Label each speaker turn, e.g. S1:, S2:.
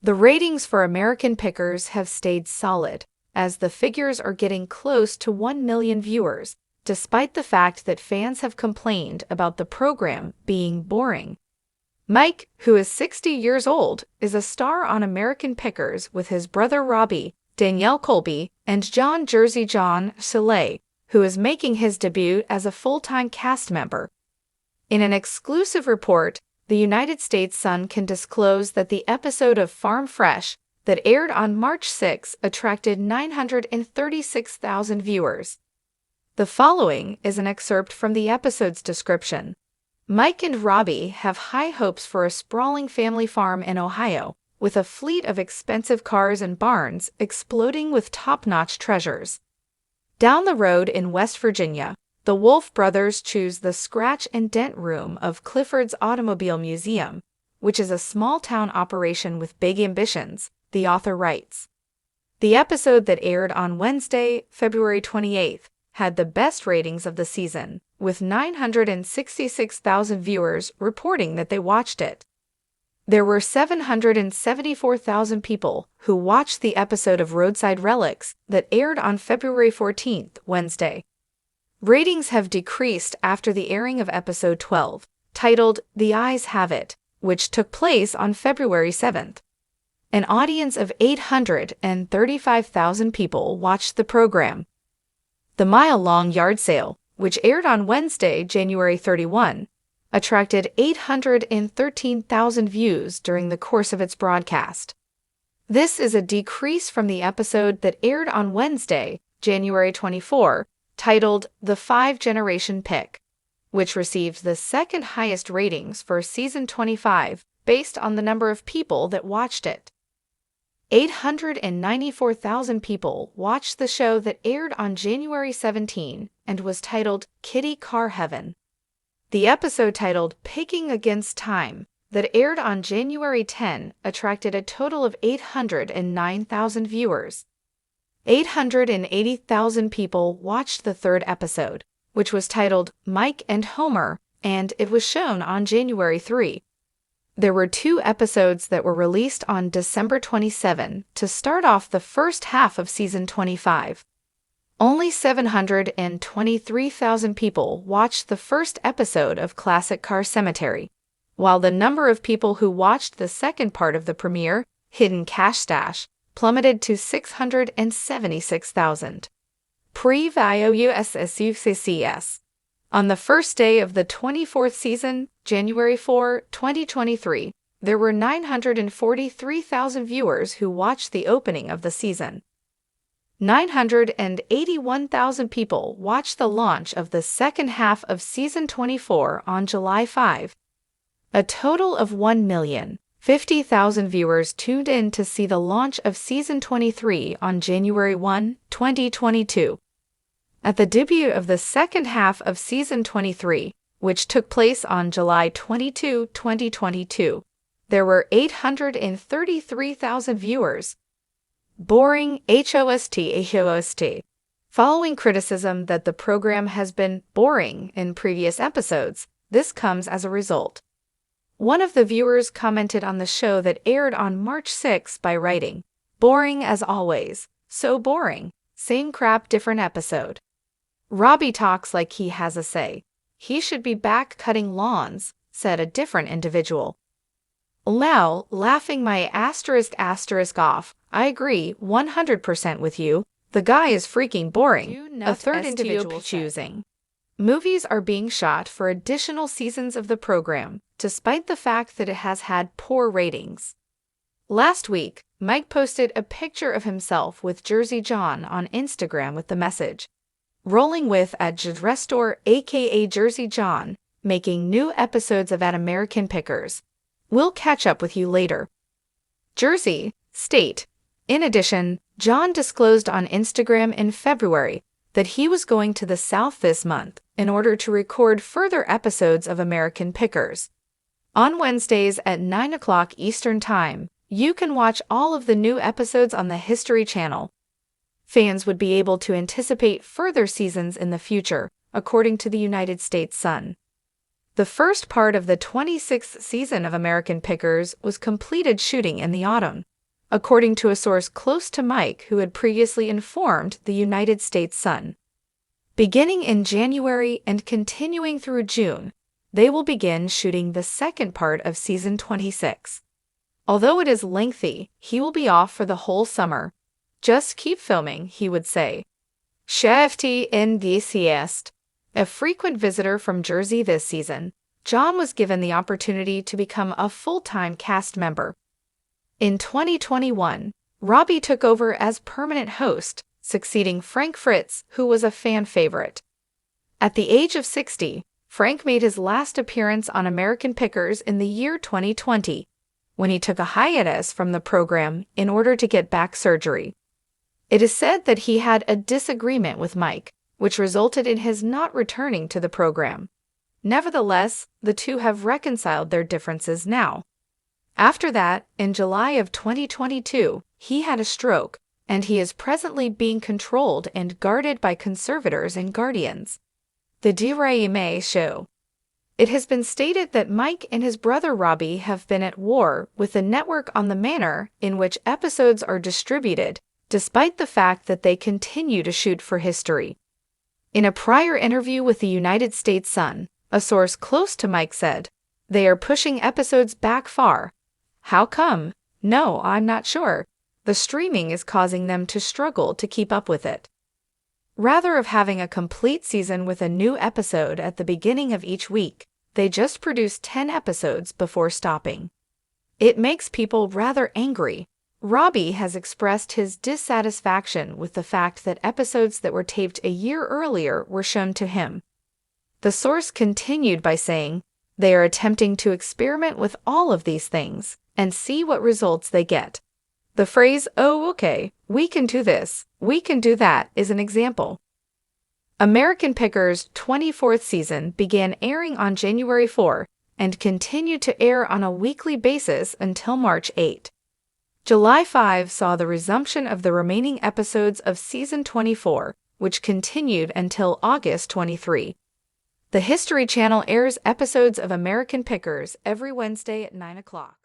S1: The ratings for American Pickers have stayed solid, as the figures are getting close to 1 million viewers, despite the fact that fans have complained about the program being boring. Mike, who is 60 years old, is a star on American Pickers with his brother Robbie, Danielle Colby, and John Jersey John Soleil, who is making his debut as a full-time cast member. In an exclusive report, the United States Sun can disclose that the episode of Farm Fresh that aired on March 6 attracted 936,000 viewers. The following is an excerpt from the episode's description. Mike and Robbie have high hopes for a sprawling family farm in Ohio, with a fleet of expensive cars and barns exploding with top-notch treasures. Down the road in West Virginia, the Wolf brothers choose the scratch and dent room of Clifford's Automobile Museum, which is a small-town operation with big ambitions, the author writes. The episode that aired on Wednesday, February 28th, had the best ratings of the season, with 966,000 viewers reporting that they watched it. There were 774,000 people who watched the episode of Roadside Relics that aired on February 14th, Wednesday. Ratings have decreased after the airing of episode 12, titled The Eyes Have It, which took place on February 7th. An audience of 835,000 people watched the program. The mile-long yard sale, which aired on Wednesday, January 31, attracted 813,000 views during the course of its broadcast. This is a decrease from the episode that aired on Wednesday, January 24, titled The Five-Generation Pick, which received the second highest ratings for season 25 based on the number of people that watched it. 894,000 people watched the show that aired on January 17 and was titled Kitty Car Heaven. The episode titled Picking Against Time that aired on January 10 attracted a total of 809,000 viewers. 880,000 people watched the third episode, which was titled Mike and Homer, and it was shown on January 3. There were 2 episodes that were released on December 27 to start off the first half of season 25. Only 723,000 people watched the first episode of Classic Car Cemetery, while the number of people who watched the second part of the premiere, Hidden Cash Stash, plummeted to 676,000. Pre-VIOUSSUCCS. On the first day of the 24th season, January 4, 2023, there were 943,000 viewers who watched the opening of the season. 981,000 people watched the launch of the second half of season 24 on July 5. A total of 1,050,000 viewers tuned in to see the launch of season 23 on January 1, 2022. At the debut of the second half of season 23, which took place on July 22, 2022, there were 833,000 viewers. Boring HOST. Following criticism that the program has been boring in previous episodes, this comes as a result. One of the viewers commented on the show that aired on March 6 by writing, "Boring as always, so boring, same crap different episode. Robbie talks like he has a say. He should be back cutting lawns," said a different individual. Now, laughing my *** off, I agree 100% with you. The guy is freaking boring, a third individual choosing. Movies are being shot for additional seasons of the program, despite the fact that it has had poor ratings. Last week, Mike posted a picture of himself with Jersey John on Instagram with the message, "Rolling with at Jadrestor aka Jersey John, making new episodes of At American Pickers. We'll catch up with you later." Jersey, state. In addition, John disclosed on Instagram in February that he was going to the South this month in order to record further episodes of American Pickers. On Wednesdays at 9 o'clock Eastern Time, you can watch all of the new episodes on the History Channel. Fans would be able to anticipate further seasons in the future, according to the United States Sun. The first part of the 26th season of American Pickers was completed shooting in the autumn. according to a source close to Mike who had previously informed the United States Sun. Beginning in January and continuing through June, they will begin shooting the second part of season 26. Although it is lengthy, he will be off for the whole summer. Just keep filming, he would say. Shefty in DCS. A frequent visitor from Jersey this season, John was given the opportunity to become a full-time cast member. In 2021, Robbie took over as permanent host, succeeding Frank Fritz, who was a fan favorite. At the age of 60, Frank made his last appearance on American Pickers in the year 2020, when he took a hiatus from the program in order to get back surgery. It is said that he had a disagreement with Mike, which resulted in his not returning to the program. Nevertheless, the two have reconciled their differences now. After that, in July of 2022, he had a stroke, and he is presently being controlled and guarded by conservators and guardians. The Deraime show. It has been stated that Mike and his brother Robbie have been at war with the network on the manner in which episodes are distributed, despite the fact that they continue to shoot for history. In a prior interview with the United States Sun, a source close to Mike said, "They are pushing episodes back far. How come? No, I'm not sure. The streaming is causing them to struggle to keep up with it." Rather of having a complete season with a new episode at the beginning of each week, they just produce 10 episodes before stopping. It makes people rather angry. Robbie has expressed his dissatisfaction with the fact that episodes that were taped a year earlier were shown to him. The source continued by saying, "They are attempting to experiment with all of these things and see what results they get." The phrase, "Oh, okay, we can do this, we can do that," is an example. American Pickers' 24th season began airing on January 4 and continued to air on a weekly basis until March 8. July 5 saw the resumption of the remaining episodes of season 24, which continued until August 23. The History Channel airs episodes of American Pickers every Wednesday at 9 o'clock.